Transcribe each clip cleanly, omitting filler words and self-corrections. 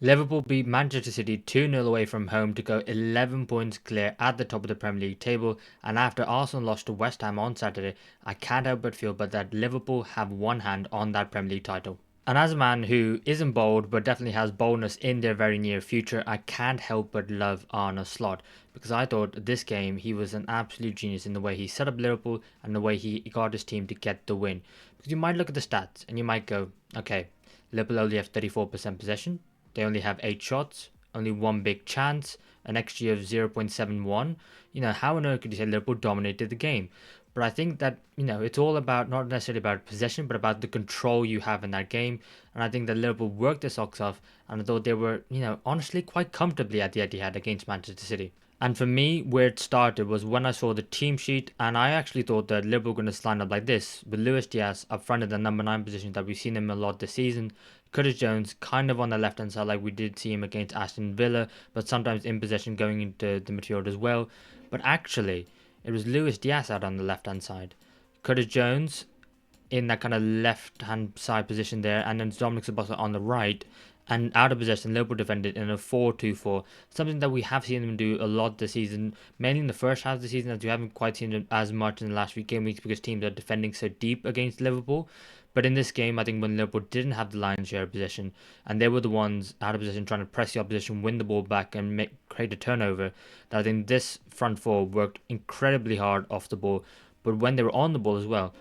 Liverpool beat Manchester City 2-0 away from home to go 11 points clear at the top of the Premier League table, and after Arsenal lost to West Ham on Saturday, I can't help but feel that Liverpool have one hand on that Premier League title. And as a man who isn't bold but definitely has boldness in their very near future, I can't help but love Arne Slot, because I thought this game he was an absolute genius in the way he set up Liverpool and the way he got his team to get the win. Because you might look at the stats and you might go, okay, Liverpool only have 34% possession. They only have 8 shots, only one big chance, an XG of 0.71. How on earth could you say Liverpool dominated the game? But I think that, it's all about not necessarily about possession, but about the control you have in that game. And I think that Liverpool worked their socks off, and I thought they were, honestly quite comfortably at the Etihad against Manchester City. And for me, where it started was when I saw the team sheet, and I actually thought that Liverpool were going to line up like this, with Luis Diaz up front in the number 9 position that we've seen him a lot this season, Curtis Jones kind of on the left hand side like we did see him against Aston Villa, but sometimes in possession going into the midfield as well. But actually, it was Luis Diaz out on the left hand side, Curtis Jones in that kind of left hand side position there, and then Dominic Szoboszlai on the right. And out of possession, Liverpool defended in a 4-2-4, something that we have seen them do a lot this season, mainly in the first half of the season, as we haven't quite seen it as much in the last few game weeks because teams are defending so deep against Liverpool. But in this game, I think when Liverpool didn't have the lion's share of possession, and they were the ones out of position trying to press the opposition, win the ball back, and create a turnover, that I think this front four worked incredibly hard off the ball. But when they were on the ball as well,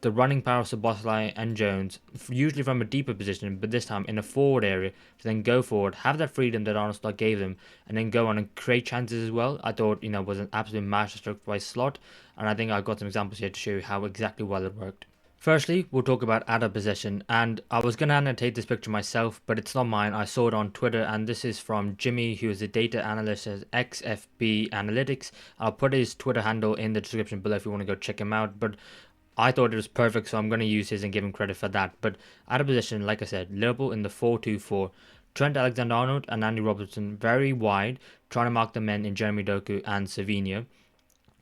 the running power of Szoboszlai and Jones, usually from a deeper position, but this time in a forward area, to then go forward, have that freedom that Arne Slot gave them, and then go on and create chances as well, I thought, was an absolute masterstroke by Slot, and I think I've got some examples here to show you how exactly well it worked. Firstly, we'll talk about out of possession, and I was going to annotate this picture myself, but it's not mine. I saw it on Twitter, and this is from Jimmy, who is a data analyst at XFB Analytics. I'll put his Twitter handle in the description below if you want to go check him out, but I thought it was perfect, so I'm going to use his and give him credit for that. But out of position, like I said, Liverpool in the 4-2-4. Trent Alexander-Arnold and Andy Robertson very wide, trying to mark the men in Jeremy Doku and Savinho.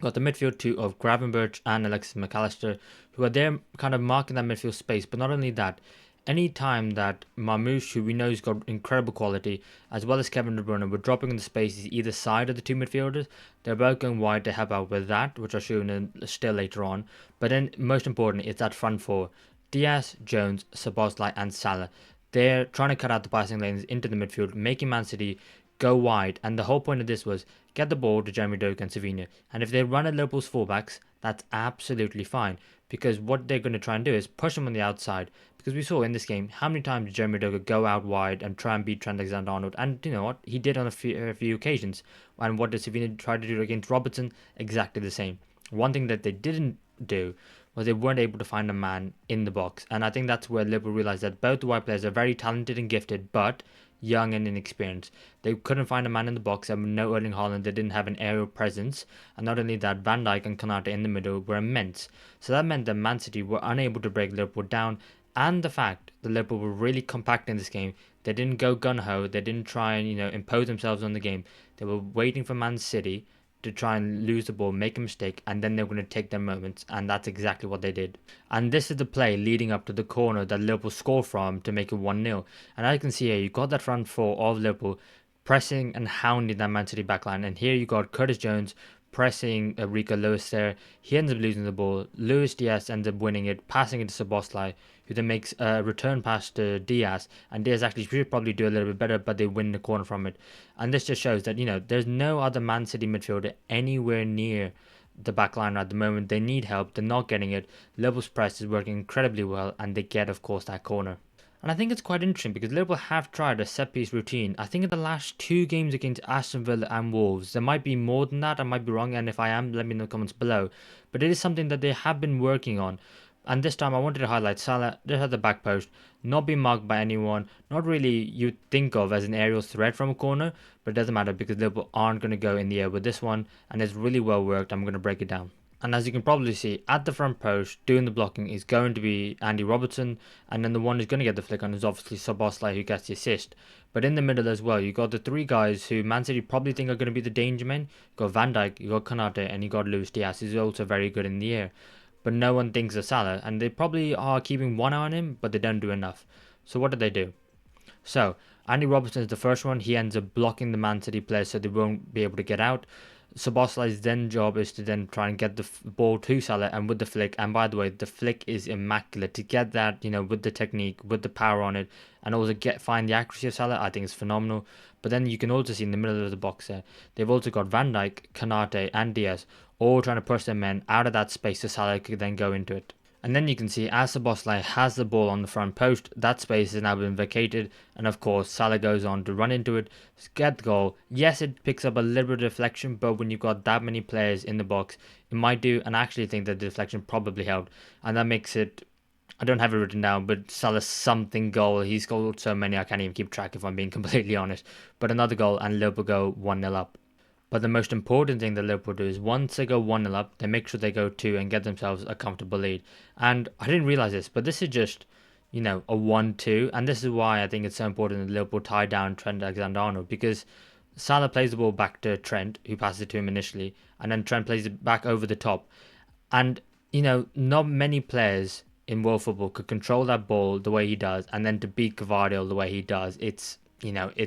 Got the midfield two of Gravenberch and Alexis McAllister, who are there kind of marking that midfield space. But not only that, any time that Marmoush, who we know has got incredible quality, as well as Kevin De Bruyne, were dropping in the spaces either side of the two midfielders, they're both going wide to help out with that, which I'll show you in still later on. But then, most importantly, it's that front four. Diaz, Jones, Szoboszlai and Salah. They're trying to cut out the passing lanes into the midfield, making Man City go wide. And the whole point of this was get the ball to Jeremy Doku and Savinho. And if they run at Liverpool's fullbacks, that's absolutely fine. Because what they're going to try and do is push them on the outside. Because we saw in this game how many times did Jeremy Doku go out wide and try and beat Trent Alexander-Arnold. And you know what? He did on a few occasions. And what did Savinho try to do against Robertson? Exactly the same. One thing that they didn't do was they weren't able to find a man in the box. And I think that's where Liverpool realised that both the white players are very talented and gifted, but young and inexperienced. They couldn't find a man in the box, and with no Erling Haaland, they didn't have an aerial presence. And not only that, Van Dijk and Konate in the middle were immense. So that meant that Man City were unable to break Liverpool down. And the fact that Liverpool were really compact in this game, they didn't go gun-ho, they didn't try and impose themselves on the game. They were waiting for Man City to try and lose the ball, make a mistake, and then they're going to take their moments, and that's exactly what they did. And this is the play leading up to the corner that Liverpool scored from to make it 1-0. And as you can see here, you got that front four of Liverpool pressing and hounding that Man City backline, and here you got Curtis Jones pressing Rico Lewis there. He ends up losing the ball. Luis Diaz ends up winning it, passing it to Szoboszlai, who then makes a return pass to Diaz, and Diaz actually should probably do a little bit better, but they win the corner from it. And this just shows that there's no other Man City midfielder anywhere near the back line at the moment. They need help, they're not getting it. Liverpool's press is working incredibly well, and they get, of course, that corner. And I think it's quite interesting because Liverpool have tried a set-piece routine. I think in the last 2 games against Aston Villa and Wolves. There might be more than that, I might be wrong, and if I am, let me know in the comments below. But it is something that they have been working on. And this time I wanted to highlight Salah just at the back post, not being marked by anyone, not really you'd think of as an aerial threat from a corner, but it doesn't matter because Liverpool aren't going to go in the air with this one, and it's really well worked. I'm going to break it down. And as you can probably see, at the front post, doing the blocking is going to be Andy Robertson. And then the one who's going to get the flick on is obviously Szoboszlai, who gets the assist. But in the middle as well, you got the 3 guys who Man City probably think are going to be the danger men. You got Van Dijk, you got Konate, and you got Luis Diaz, who's also very good in the air. But no one thinks of Salah. And they probably are keeping one eye on him, but they don't do enough. So what do? So Andy Robertson is the first one. He ends up blocking the Man City players so they won't be able to get out. Soboslai's then job is to then try and get the ball to Salah and with the flick. And by the way, the flick is immaculate to get that, with the technique, with the power on it, and also find the accuracy of Salah. I think it's phenomenal. But then you can also see in the middle of the box there, they've also got Van Dijk, Kanate, and Diaz all trying to push their men out of that space so Salah could then go into it. And then you can see as Szoboszlai has the ball on the front post, that space has now been vacated, and of course Salah goes on to run into it, get the goal. Yes, it picks up a little bit of deflection, but when you've got that many players in the box, it might do, and I actually think that the deflection probably helped, and that makes it, I don't have it written down, but Salah's something goal. He's scored so many I can't even keep track if I'm being completely honest. But another goal and Liverpool go 1-0 up. But the most important thing that Liverpool do is once they go 1-0 up, they make sure they go 2 and get themselves a comfortable lead. And I didn't realise this, but this is just, a 1-2. And this is why I think it's so important that Liverpool tie down Trent Alexander-Arnold, because Salah plays the ball back to Trent, who passes it to him initially, and then Trent plays it back over the top. And, not many players in world football could control that ball the way he does, and then to beat Gvardiol the way he does, it's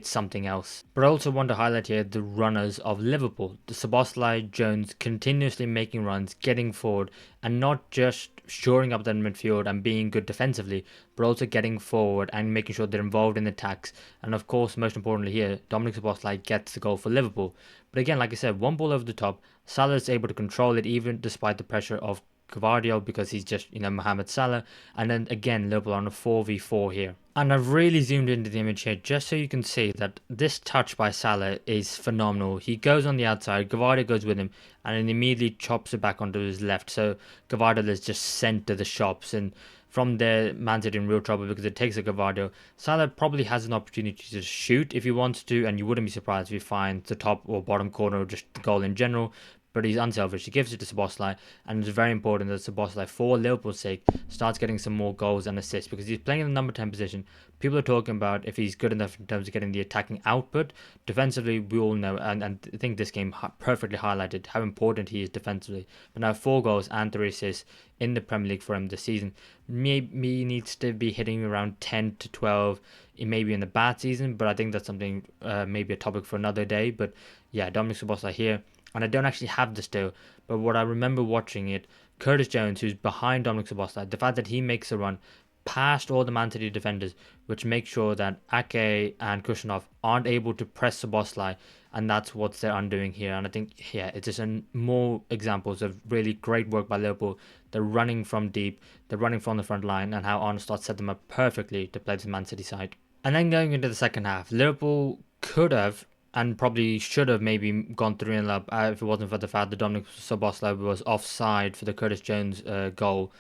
something else. But I also want to highlight here the runners of Liverpool. The Szoboszlai, Jones continuously making runs, getting forward, and not just shoring up that midfield and being good defensively, but also getting forward and making sure they're involved in attacks. And of course, most importantly here, Dominic Szoboszlai gets the goal for Liverpool. But again, like I said, one ball over the top, Salah is able to control it even despite the pressure of Gvardiol because he's just, Mohamed Salah. And then again, Liverpool on a 4v4 here. And I've really zoomed into the image here just so you can see that this touch by Salah is phenomenal. He goes on the outside, Gvardiol goes with him, and then immediately chops it back onto his left. So Gvardiol is just sent to the shops, and from there, Man City in real trouble because it takes a Gvardiol. Salah probably has an opportunity to shoot if he wants to, and you wouldn't be surprised if he finds the top or bottom corner or just the goal in general. But he's unselfish. He gives it to Szoboszlai, and it's very important that Szoboszlai, for Liverpool's sake, starts getting some more goals and assists because he's playing in the number 10 position. People are talking about if he's good enough in terms of getting the attacking output. Defensively, we all know, and I think this game perfectly highlighted how important he is defensively. But now 4 goals and 3 assists in the Premier League for him this season. Maybe he needs to be hitting around 10 to 12, maybe in the bad season, but I think that's something, maybe a topic for another day. But yeah, Dominic Szoboszlai here. And I don't actually have the still, but what I remember watching it, Curtis Jones, who's behind Dominic Szoboszlai, the fact that he makes a run past all the Man City defenders, which makes sure that Ake and Kushanov aren't able to press Szoboszlai, and that's what they're undoing here. And I think, yeah, it's just more examples of really great work by Liverpool. They're running from deep, they're running from the front line, and how Arne Slot set them up perfectly to play the Man City side. And then going into the second half, Liverpool could have and probably should have maybe gone 3-0 up if it wasn't for the fact that Dominic Szoboszlai was offside for the Curtis Jones goal.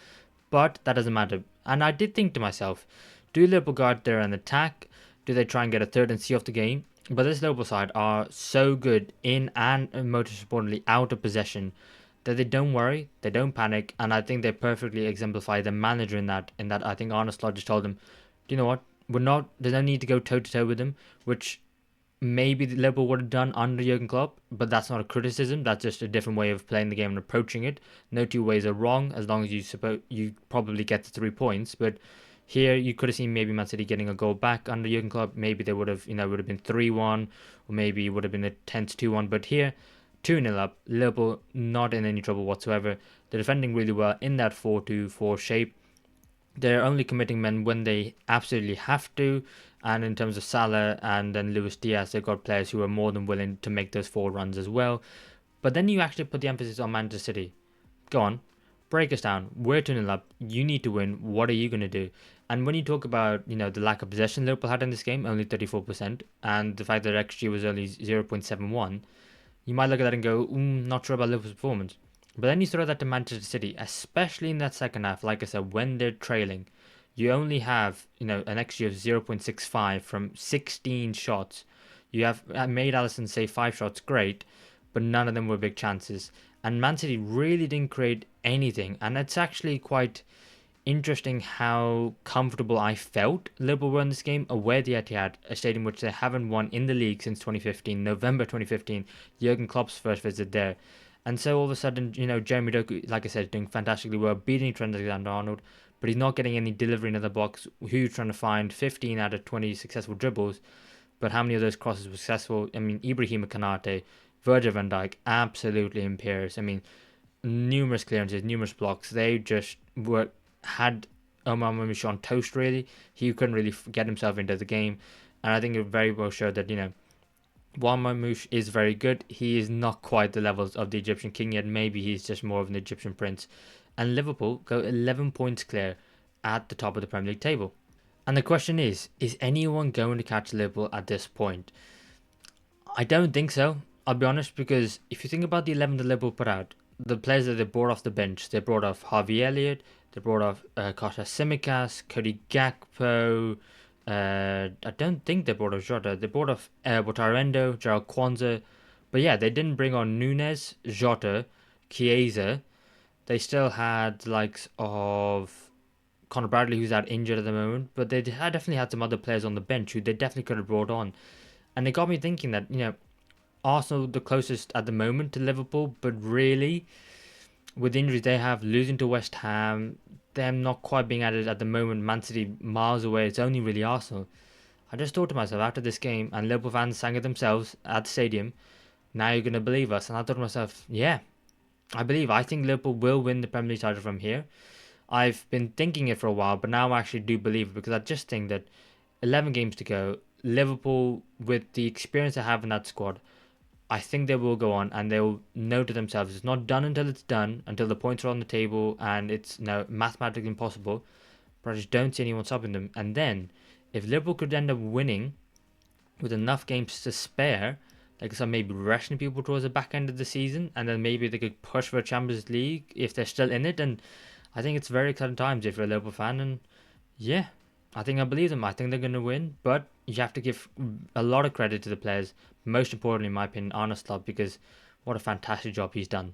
But that doesn't matter. And I did think to myself, do Liverpool go out there and attack? Do they try and get a third and see off the game? But this Liverpool side are so good in and most importantly out of possession that they don't worry, they don't panic, and I think they perfectly exemplify the manager in that. I think Arne Slot just told them, do you know what? There's no need to go toe to toe with them, which maybe the Liverpool would have done under Jurgen Klopp, but that's not a criticism. That's just a different way of playing the game and approaching it. No two ways are wrong as long as you probably get the 3 points. But here you could have seen maybe Man City getting a goal back under Jurgen Klopp. Maybe they would have, would have been 3-1, or maybe it would have been a 10-2-1. But here, 2-0 up, Liverpool not in any trouble whatsoever. They're defending really well in that 4-2-4 shape. They're only committing men when they absolutely have to. And in terms of Salah and then Luis Diaz, they've got players who are more than willing to make those 4 runs as well. But then you actually put the emphasis on Manchester City. Go on, break us down. We're 2-0 up. You need to win. What are you going to do? And when you talk about, the lack of possession Liverpool had in this game, only 34%, and the fact that XG was only 0.71, you might look at that and go, not sure about Liverpool's performance. But then you throw that to Manchester City, especially in that second half, like I said, when they're trailing. You only have, an XG of 0.65 from 16 shots. You have made Alisson save 5 shots, great, but none of them were big chances. And Man City really didn't create anything. And it's actually quite interesting how comfortable I felt Liverpool were in this game away at the Etihad, a stadium which they haven't won in the league since 2015, November 2015, Jurgen Klopp's first visit there. And so all of a sudden, Jeremy Doku, like I said, doing fantastically well, beating Trent Alexander-Arnold, but he's not getting any delivery in the box. Who's trying to find 15 out of 20 successful dribbles? but how many of those crosses were successful? I mean, Ibrahim Kanate, Virgil van Dijk, absolutely impairs. I mean, numerous clearances, numerous blocks. They just had Omar Mamush on toast, really. He couldn't really get himself into the game. And I think it very well showed that, while Mamouche is very good, he is not quite the levels of the Egyptian king yet. Maybe he's just more of an Egyptian prince. And Liverpool go 11 points clear at the top of the Premier League table. And the question is anyone going to catch Liverpool at this point? I don't think so. I'll be honest, because if you think about the 11 that Liverpool put out, the players that they brought off the bench, they brought off Harvey Elliott, they brought off Kostas Tsimikas, Cody Gakpo. I don't think they brought off Jota. They brought off Botarendo, Gerald Kwanzaa. But yeah, they didn't bring on Nunes, Jota, Chiesa. They still had the likes of Conor Bradley, who's out injured at the moment. But they had definitely had some other players on the bench who they definitely could have brought on. And it got me thinking that, Arsenal the closest at the moment to Liverpool, but really, with the injuries they have, losing to West Ham, them not quite being at it at the moment, Man City miles away, it's only really Arsenal. I just thought to myself after this game, and Liverpool fans sang it themselves at the stadium, now you're going to believe us. And I thought to myself, yeah, I think Liverpool will win the Premier League title from here. I've been thinking it for a while, but now I actually do believe it, because I just think that 11 games to go, Liverpool, with the experience they have in that squad, I think they will go on and they'll know to themselves it's not done until it's done, until the points are on the table and it's now mathematically impossible. But I just don't see anyone stopping them. And then, if Liverpool could end up winning with enough games to spare, like some maybe rushing people towards the back end of the season, and then maybe they could push for a Champions League if they're still in it. And I think it's very exciting times if you're a Liverpool fan. And yeah, I think I believe them. I think they're going to win, but you have to give a lot of credit to the players. Most importantly, in my opinion, Arne Slot, because what a fantastic job he's done.